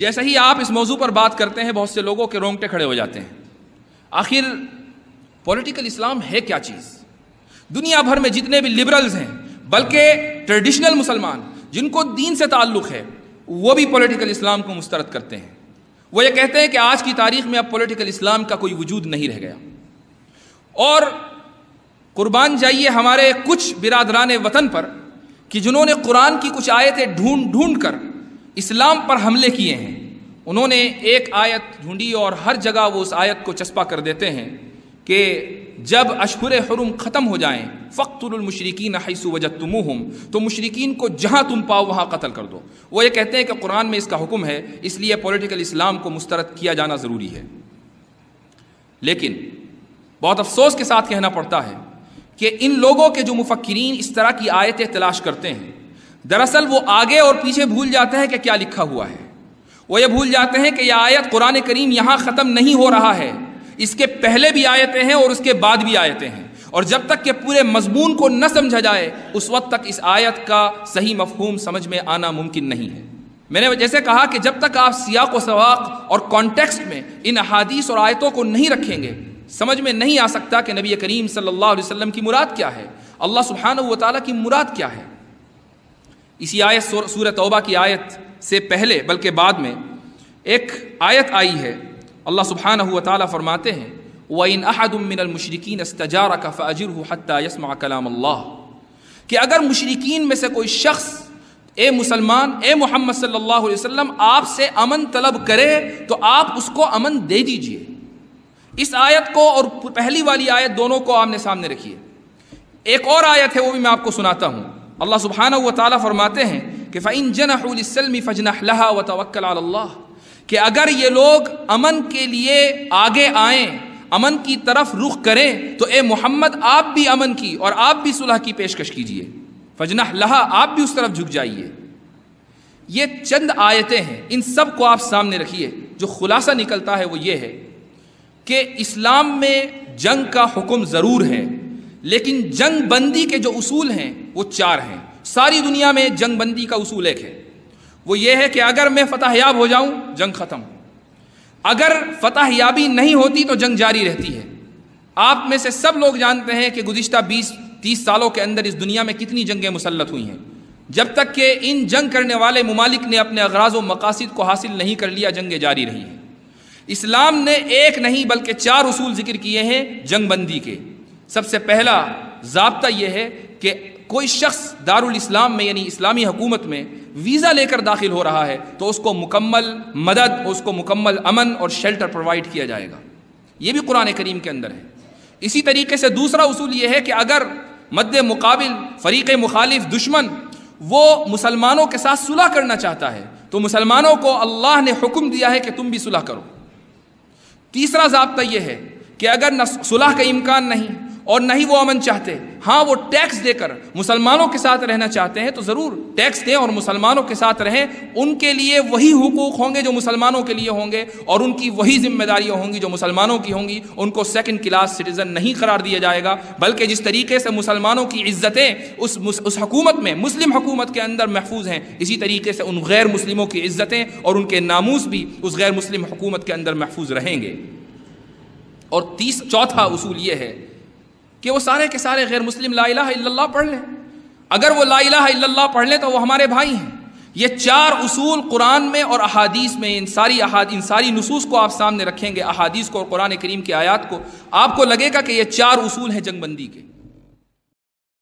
جیسا ہی آپ اس موضوع پر بات کرتے ہیں بہت سے لوگوں کے رونگٹے کھڑے ہو جاتے ہیں۔ آخر پولیٹیکل اسلام ہے کیا چیز؟ دنیا بھر میں جتنے بھی لبرلز ہیں بلکہ ٹریڈیشنل مسلمان جن کو دین سے تعلق ہے وہ بھی پولیٹیکل اسلام کو مسترد کرتے ہیں۔ وہ یہ کہتے ہیں کہ آج کی تاریخ میں اب پولیٹیکل اسلام کا کوئی وجود نہیں رہ گیا، اور قربان جائیے ہمارے کچھ برادران وطن پر کہ جنہوں نے قرآن کی کچھ آیتیں ڈھونڈ ڈھونڈ کر اسلام پر حملے کیے ہیں۔ انہوں نے ایک آیت ڈھونڈی اور ہر جگہ وہ اس آیت کو چسپا کر دیتے ہیں کہ جب اشہر حرم ختم ہو جائیں فاقتلوا المشرکین حیث وجدتموہم، تو مشرکین کو جہاں تم پاؤ وہاں قتل کر دو۔ وہ یہ کہتے ہیں کہ قرآن میں اس کا حکم ہے، اس لیے پولیٹیکل اسلام کو مسترد کیا جانا ضروری ہے۔ لیکن بہت افسوس کے ساتھ کہنا پڑتا ہے کہ ان لوگوں کے جو مفکرین اس طرح کی آیتیں تلاش کرتے ہیں، دراصل وہ آگے اور پیچھے بھول جاتے ہیں کہ کیا لکھا ہوا ہے۔ وہ یہ بھول جاتے ہیں کہ یہ آیت قرآن کریم یہاں ختم نہیں ہو رہا ہے، اس کے پہلے بھی آیتیں ہیں اور اس کے بعد بھی آیتیں ہیں، اور جب تک کہ پورے مضمون کو نہ سمجھا جائے اس وقت تک اس آیت کا صحیح مفہوم سمجھ میں آنا ممکن نہیں ہے۔ میں نے جیسے کہا کہ جب تک آپ سیاق و سواق اور کانٹیکسٹ میں ان احادیث اور آیتوں کو نہیں رکھیں گے، سمجھ میں نہیں آ سکتا کہ نبی کریم صلی اللہ علیہ وسلم کی مراد کیا ہے، اللہ سبحانہ و تعالیٰ کی مراد کیا ہے۔ اسی آیت سورہ توبہ کی آیت سے پہلے بلکہ بعد میں ایک آیت آئی ہے، اللہ سبحانہ و تعالیٰ فرماتے ہیں وَإِنْ أَحَدٌ مِّنَ الْمُشْرِكِينَ اسْتَجَارَكَ فَأَجِرْهُ حَتَّى يَسْمَعَ كَلَامَ اللَّهِ، کہ اگر مشرکین میں سے کوئی شخص اے مسلمان اے محمد صلی اللہ علیہ وسلم آپ سے امن طلب کرے تو آپ اس کو امن دے دیجئے۔ اس آیت کو اور پہلی والی آیت دونوں کو آمنے سامنے رکھیے۔ ایک اور آیت ہے وہ بھی میں آپ کو سناتا ہوں۔ اللہ سبحانہ و تعالیٰ فرماتے ہیں کہ فَإِن جَنَحُوا لِلسَّلْمِ فَاجْنَحْ لَهَا وَتَوَكَّلْ عَلَى اللَّهِ، کہ اگر یہ لوگ امن کے لیے آگے آئیں، امن کی طرف رخ کریں، تو اے محمد آپ بھی امن کی اور آپ بھی صلح کی پیشکش کیجئے۔ فَاجْنَحْ لَهَا، آپ بھی اس طرف جھک جائیے۔ یہ چند آیتیں ہیں، ان سب کو آپ سامنے رکھیے۔ جو خلاصہ نکلتا ہے وہ یہ ہے کہ اسلام میں جنگ کا حکم ضرور ہے، لیکن جنگ بندی کے جو اصول ہیں وہ چار ہیں۔ ساری دنیا میں جنگ بندی کا اصول ایک ہے، وہ یہ ہے کہ اگر میں فتح یاب ہو جاؤں جنگ ختم، اگر فتح یابی نہیں ہوتی تو جنگ جاری رہتی ہے۔ آپ میں سے سب لوگ جانتے ہیں کہ گزشتہ 20-30 سالوں کے اندر اس دنیا میں کتنی جنگیں مسلط ہوئی ہیں۔ جب تک کہ ان جنگ کرنے والے ممالک نے اپنے اغراض و مقاصد کو حاصل نہیں کر لیا، جنگیں جاری رہی ہیں۔ اسلام نے ایک نہیں بلکہ 4 اصول ذکر کیے ہیں جنگ بندی کے۔ سب سے پہلا ضابطہ یہ ہے کہ کوئی شخص دارالاسلام میں یعنی اسلامی حکومت میں ویزا لے کر داخل ہو رہا ہے تو اس کو مکمل مدد، اس کو مکمل امن اور شیلٹر پرووائڈ کیا جائے گا۔ یہ بھی قرآن کریم کے اندر ہے۔ اسی طریقے سے دوسرا اصول یہ ہے کہ اگر مد مقابل فریق مخالف دشمن وہ مسلمانوں کے ساتھ صلح کرنا چاہتا ہے تو مسلمانوں کو اللہ نے حکم دیا ہے کہ تم بھی صلح کرو۔ تیسرا ضابطہ یہ ہے کہ اگر نہ صلح کا امکان نہیں اور نہ ہی وہ امن چاہتے، ہاں وہ ٹیکس دے کر مسلمانوں کے ساتھ رہنا چاہتے ہیں تو ضرور ٹیکس دیں اور مسلمانوں کے ساتھ رہیں، ان کے لیے وہی حقوق ہوں گے جو مسلمانوں کے لیے ہوں گے، اور ان کی وہی ذمہ داریاں ہوں گی جو مسلمانوں کی ہوں گی۔ ان کو سیکنڈ کلاس سٹیزن نہیں قرار دیا جائے گا، بلکہ جس طریقے سے مسلمانوں کی عزتیں اس حکومت میں، مسلم حکومت کے اندر محفوظ ہیں، اسی طریقے سے ان غیر مسلموں کی عزتیں اور ان کے ناموس بھی اس غیر مسلم حکومت کے اندر محفوظ رہیں گے۔ اور چوتھا اصول یہ ہے کہ وہ سارے کے سارے غیر مسلم لا الہ الا اللہ پڑھ لیں۔ اگر وہ لا الہ الا اللہ پڑھ لیں تو وہ ہمارے بھائی ہیں۔ یہ 4 اصول قرآن میں اور احادیث میں، ان ساری نصوص کو آپ سامنے رکھیں گے، احادیث کو اور قرآن کریم کی آیات کو، آپ کو لگے گا کہ یہ 4 اصول ہیں جنگ بندی کے۔